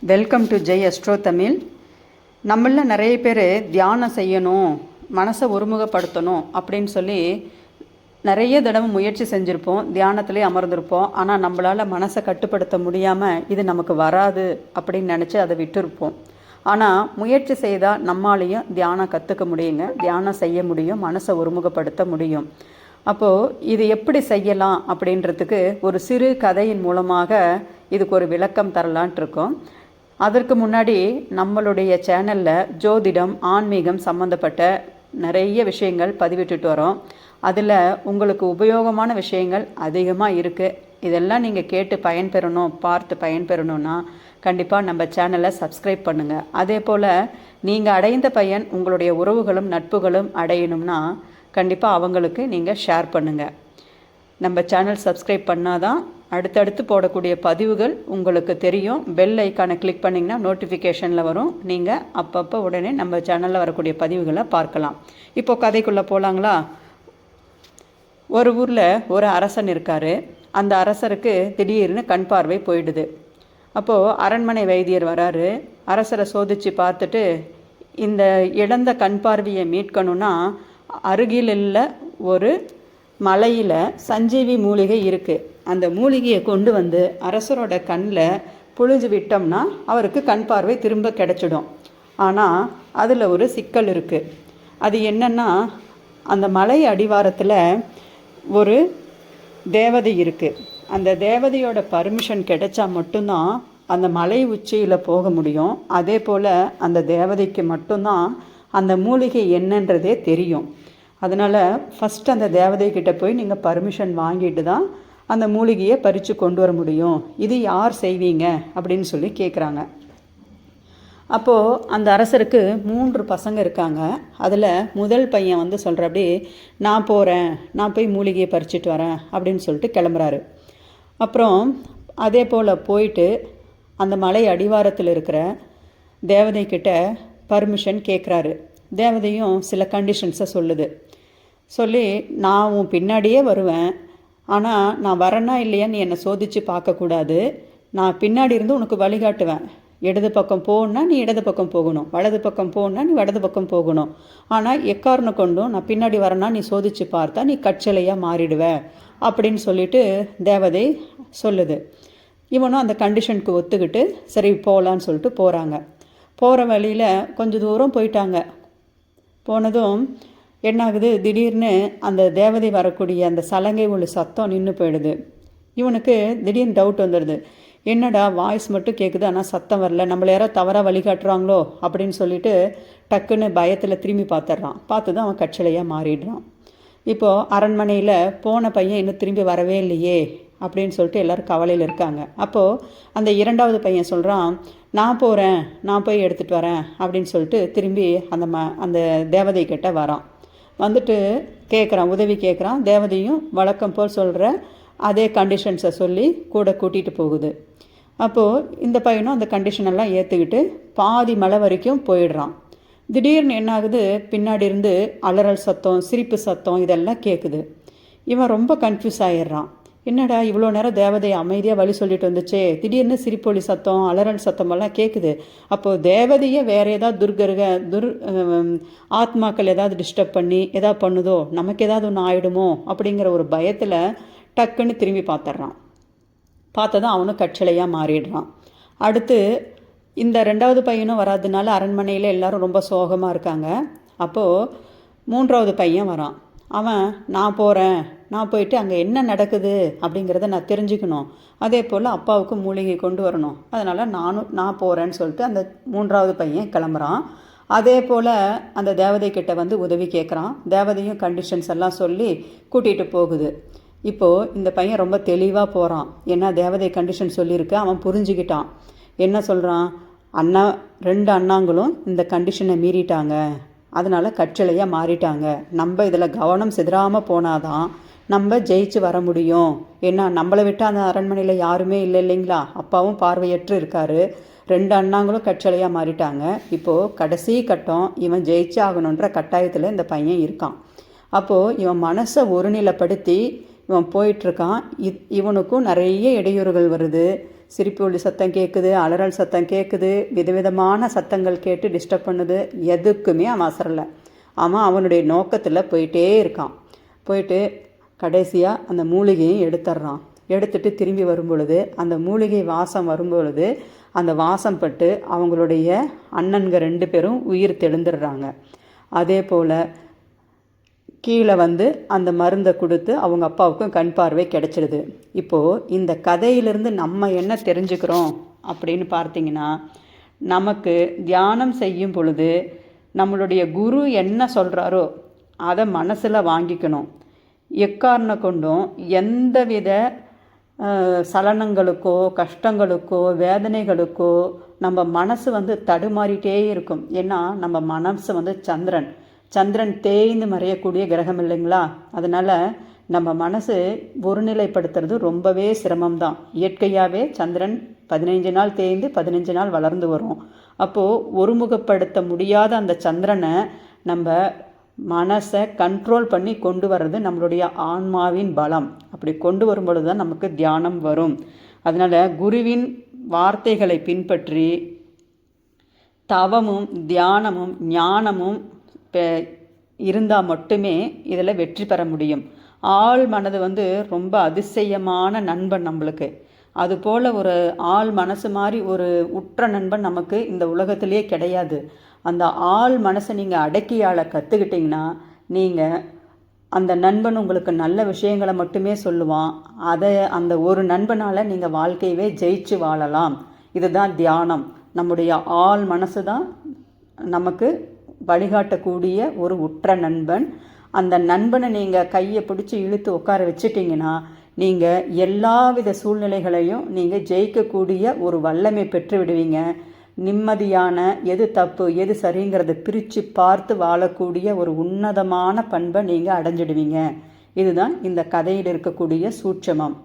Welcome to Jai astro Tamil. நம்மள நிறைய பேர் தியானம் செய்யணும், மனசை ஒருமுகப்படுத்தணும் அப்படின்னு சொல்லி நிறைய தடவை முயற்சி செஞ்சுருப்போம், தியானத்திலே அமர்ந்திருப்போம். ஆனால் நம்மளால் மனசை கட்டுப்படுத்த முடியாமல் இது நமக்கு வராது அப்படின்னு நினச்சி அதை விட்டுருப்போம். ஆனால் முயற்சி செய்தால் நம்மளாலையும் தியானம் கற்றுக்க முடியுங்க, தியானம் செய்ய முடியும், மனசை ஒருமுகப்படுத்த முடியும். அப்போது இது எப்படி செய்யலாம் அப்படின்றதுக்கு ஒரு சிறு கதையின் மூலமாக இதுக்கு ஒரு விளக்கம் தரலான்ட்டு இருக்கோம். அதற்கு முன்னாடி நம்மளுடைய சேனலில் ஜோதிடம், ஆன்மீகம் சம்மந்தப்பட்ட நிறைய விஷயங்கள் பதிவிட்டுட்டு வரோம். அதில் உங்களுக்கு உபயோகமான விஷயங்கள் அதிகமாக இருக்குது. இதெல்லாம் நீங்கள் கேட்டு பயன்பெறணும், பார்த்து பயன்பெறணுன்னா கண்டிப்பாக நம்ம சேனலை சப்ஸ்கிரைப் பண்ணுங்கள். அதே போல் நீங்கள் அடைந்த பயன் உங்களுடைய உறவுகளும் நட்புகளும் அடையணும்னா கண்டிப்பாக அவங்களுக்கு நீங்கள் ஷேர் பண்ணுங்கள். நம்ம சேனல் சப்ஸ்கிரைப் பண்ணால் தான் அடுத்தடுத்து போடக்கூடிய பதிவுகள் உங்களுக்கு தெரியும். பெல் ஐக்கானை கிளிக் பண்ணிங்கன்னா நோட்டிஃபிகேஷனில் வரும். நீங்கள் அப்பப்போ உடனே நம்ம சேனலில் வரக்கூடிய பதிவுகளை பார்க்கலாம். இப்போது கதைக்குள்ளே போகலாங்களா? ஒரு ஊரில் ஒரு அரசன் இருக்கார். அந்த அரசருக்கு திடீர்னு கண் பார்வை போயிடுது. அப்போது அரண்மனை வைத்தியர் வராரு. அரசரை சோதித்து பார்த்துட்டு, இந்த இழந்த கண் பார்வையை மீட்கணும்னா அருகில் உள்ள ஒரு மலையில் சஞ்சீவி மூலிகை இருக்குது. அந்த மூலிகையை கொண்டு வந்து அரசரோட கண்ணில் புழிஞ்சு விட்டோம்னா அவருக்கு கண் பார்வை திரும்ப கிடச்சிடும். ஆனால் அதில் ஒரு சிக்கல் இருக்குது. அது என்னென்னா, அந்த மலை அடிவாரத்தில் ஒரு தேவதை இருக்குது. அந்த தேவதையோட பர்மிஷன் கிடைச்சா மட்டும்தான் அந்த மலை உச்சியில் போக முடியும். அதே போல் அந்த தேவதைக்கு மட்டும்தான் அந்த மூலிகை என்னன்றதே தெரியும். அதனால் ஃபஸ்ட்டு அந்த தேவதைக்கிட்ட போய் நீங்கள் பர்மிஷன் வாங்கிட்டு தான் அந்த மூலிகையை பறித்து கொண்டு வர முடியும். இது யார் செய்வீங்க அப்படின்னு சொல்லி கேட்குறாங்க. அப்போது அந்த அரசருக்கு 3 பசங்க இருக்காங்க. அதில் முதல் பையன் வந்து சொல்கிறபடி, நான் போகிறேன், நான் போய் மூலிகையை பறிச்சுட்டு வரேன் அப்படின்னு சொல்லிட்டு கிளம்புறாரு. அப்புறம் அதே போல் போயிட்டு அந்த மலை அடிவாரத்தில் இருக்கிற தேவதைக்கிட்ட பர்மிஷன் கேட்குறாரு. தேவதையும் சில கண்டிஷன்ஸை சொல்லுது. சொல்லி, நான் உன் பின்னாடியே வருவேன், ஆனால் நான் வரேன்னா இல்லையா நீ என்னை சோதித்து பார்க்கக்கூடாது. நான் பின்னாடி இருந்து உனக்கு வழிகாட்டுவேன். இடது பக்கம் போகணுன்னா நீ இடது பக்கம் போகணும், வலது பக்கம் போகணுன்னா நீ வலது பக்கம் போகணும். ஆனால் எக்காரணம் கொண்டும் நான் பின்னாடி வரேன்னா நீ சோதித்து பார்த்தா நீ கற்சிலையாக மாறிடுவ அப்படின்னு சொல்லிட்டு தேவதை சொல்லுது. இவனும் அந்த கண்டிஷனுக்கு ஒத்துக்கிட்டு சரி போகலான்னு சொல்லிட்டு போகிறாங்க. போகிற வழியில் கொஞ்சம் தூரம் போயிட்டாங்க. போனதும் என்னாகுது, திடீர்னு அந்த தேவதை வரக்கூடிய அந்த சலங்கை ஒளி சத்தம் நின்று போயிடுது. இவனுக்கு திடீர்னு டவுட் வந்துடுது. என்னடா வாய்ஸ் மட்டும் கேட்குது, ஆனால் சத்தம் வரல, நம்மளை யாரோ தவறாக வழிகாட்டுறாங்களோ அப்படின்னு சொல்லிட்டு டக்குன்னு பயத்தில் திரும்பி பார்த்துட்றான். பார்த்து தான் அவன் கற்சிலையாக மாறிடுறான். இப்போது அரண்மனையில் போன பையன் இன்னும் திரும்பி வரவே இல்லையே அப்படின்னு சொல்லிட்டு எல்லோரும் கவலையில் இருக்காங்க. அப்போது அந்த 2வது பையன் சொல்கிறான், நான் போகிறேன், நான் போய் எடுத்துகிட்டு வரேன் அப்படின்னு சொல்லிட்டு திரும்பி அந்த தேவதை கிட்ட வரான். வந்துட்டு கேட்குறான், உதவி கேட்குறான். தேவதையும் வழக்கம் போல் சொல்கிற அதே கண்டிஷன்ஸை சொல்லி கூட கூட்டிகிட்டு போகுது. அப்போது இந்த பையனும் அந்த கண்டிஷனெல்லாம் ஏற்றுக்கிட்டு பாதி மலை வரைக்கும் போயிடுறான். திடீர்னு என்னாகுது, பின்னாடி இருந்து அலறல் சத்தம், சிரிப்பு சத்தம் இதெல்லாம் கேட்குது. இவன் ரொம்ப கன்ஃபியூஸ் ஆகிடுறான். என்னடா இவ்வளோ நேரம் தேவதை அமைதியாக வழி சொல்லிட்டு வந்துச்சே, திடீர்னு சிரிப்பொலி சத்தம், அலறல் சத்தமெல்லாம் கேட்குது. அப்போது தேவதையை வேறு ஏதாவது ஆத்மாக்கள் ஏதாவது டிஸ்டர்ப் பண்ணி ஏதாவது பண்ணுதோ, நமக்கு ஏதாவது ஒன்று ஆகிடுமோ அப்படிங்கிற ஒரு பயத்தில் டக்குன்னு திரும்பி பார்த்துட்றான். பார்த்ததும் அவனும் கற்சிலையாக மாறிடுறான். அடுத்து இந்த 2வது பையனும் வராதுனால அரண்மனையில் எல்லோரும் ரொம்ப சோகமாக இருக்காங்க. அப்போது 3வது பையன் வரான். அவன், நான் போகிறேன், நான் போயிட்டு அங்கே என்ன நடக்குது அப்படிங்கிறத நான் தெரிஞ்சுக்கணும், அதே போல் அப்பாவுக்கு மூலிகை கொண்டு வரணும், அதனால் நான் போகிறேன்னு சொல்லிட்டு அந்த 3வது பையன் கிளம்புறான். அதே போல் அந்த தேவதைக்கிட்ட வந்து உதவி கேட்குறான். தேவதையும் கண்டிஷன்ஸ் எல்லாம் சொல்லி கூட்டிகிட்டு போகுது. இப்போது இந்த பையன் ரொம்ப தெளிவாக போகிறான். ஏன்னா தேவதை கண்டிஷன் சொல்லியிருக்கு, அவன் புரிஞ்சுக்கிட்டான். என்ன சொல்கிறான், 2 அண்ணாங்களும் இந்த கண்டிஷனை மீறிட்டாங்க, அதனால் கற்சிலையாக மாறிட்டாங்க. நம்ம இதில் கவனம் சிதறாமல் போனாதான் நம்ம ஜெயிச்சு வர முடியும். ஏன்னா நம்மளை விட்டு அந்த அரண்மனையில் யாருமே இல்லை இல்லைங்களா, அப்பாவும் பார்வையற்று இருக்கார், 2 அண்ணாங்களும் கற்சிலையாக மாறிட்டாங்க. இப்போது கடைசி கட்டம், இவன் ஜெயிச்சு ஆகணுன்ற கட்டாயத்தில் இந்த பையன் இருக்கான். அப்போது இவன் மனசை ஒருநிலைப்படுத்தி இவன் போயிட்டுருக்கான். இவனுக்கும் நிறைய இடையூறுகள் வருது. சிரிப்பு ஒலி சத்தம் கேட்குது, அலறல் சத்தம் கேட்குது, விதவிதமான சத்தங்கள் கேட்டு டிஸ்டர்ப் பண்ணுது. எதுக்குமே அவன் அசரலை. அவன் அவனுடைய நோக்கத்தில் போயிட்டே இருக்கான். போயிட்டு கடைசியாக அந்த மூலிகையும் எடுத்துட்றான். எடுத்துட்டு திரும்பி வரும் பொழுது அந்த மூலிகை வாசம் வரும் பொழுது அந்த வாசம் பட்டு அவங்களுடைய அண்ணன்க 2 பேரும் உயிர் தெழுந்துடுறாங்க. அதே போல் கீழே வந்து அந்த மருந்தை கொடுத்து அவங்க அப்பாவுக்கும் கண் பார்வை கிடச்சிடுது. இப்போது இந்த கதையிலிருந்து நம்ம என்ன தெரிஞ்சுக்கிறோம் அப்படின்னு பார்த்தீங்கன்னா, நமக்கு தியானம் செய்யும் பொழுது நம்மளுடைய குரு என்ன சொல்கிறாரோ அதை மனசில் வாங்கிக்கணும். எக்காரணம் கொண்டும் எந்தவித சலனங்களுக்கோ கஷ்டங்களுக்கோ வேதனைகளுக்கோ நம்ம மனசு வந்து தடுமாறிட்டே இருக்கும். ஏன்னா நம்ம மனசு வந்து சந்திரன் தேய்ந்து மறையக்கூடிய கிரகம் இல்லைங்களா? அதனால் நம்ம மனசு ஒருநிலைப்படுத்துறது ரொம்பவே சிரமம்தான். இயற்கையாகவே சந்திரன் 15 நாள் தேய்ந்து 15 நாள் வளர்ந்து வரும். அப்போது ஒருமுகப்படுத்த முடியாத அந்த சந்திரனை நம்ம மனசை கண்ட்ரோல் பண்ணி கொண்டு வர்றது நம்மளுடைய ஆன்மாவின் பலம். அப்படி கொண்டு வரும் பொழுது தான் நமக்கு தியானம் வரும். அதனால் குருவின் வார்த்தைகளை பின்பற்றி தவமும் தியானமும் ஞானமும் இருந்தால் மட்டுமே இதில் வெற்றி பெற முடியும். ஆள் மனது வந்து ரொம்ப அதிசயமான நண்பன் நம்மளுக்கு. அதுபோல் ஒரு ஆள் மனசு மாதிரி ஒரு உற்ற நண்பன் நமக்கு இந்த உலகத்திலே கிடையாது. அந்த ஆள் மனசை நீங்கள் அடக்கி ஆள கற்றுக்கிட்டிங்கன்னா நீங்கள் அந்த நண்பன் உங்களுக்கு நல்ல விஷயங்களை மட்டுமே சொல்லுவான். அந்த ஒரு நண்பனால் நீங்கள் வாழ்க்கையவே ஜெயிச்சு வாழலாம். இதுதான் தியானம். நம்முடைய ஆள் மனசு தான் நமக்கு வழிகாட்டக்கூடிய ஒரு உற்ற நண்பன். அந்த நண்பனை நீங்கள் கையை பிடிச்சி இழுத்து உட்கார வச்சிட்டிங்கன்னா நீங்கள் எல்லாவித சூழ்நிலைகளையும் நீங்கள் ஜெயிக்கக்கூடிய ஒரு வல்லமை பெற்று விடுவீங்க. நிம்மதியான எது தப்பு எது சரிங்கிறத பிரித்து பார்த்து வாழக்கூடிய ஒரு உன்னதமான பண்பை நீங்கள் அடைஞ்சிடுவீங்க. இதுதான் இந்த கதையில் இருக்கக்கூடிய சூட்சமம்.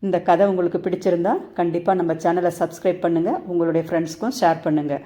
இந்த கதை உங்களுக்கு பிடிச்சிருந்தா கண்டிப்பாக நம்ம சேனலை சப்ஸ்கிரைப் பண்ணுங்கள். உங்களுடைய ஃப்ரெண்ட்ஸ்க்கும் ஷேர் பண்ணுங்கள்.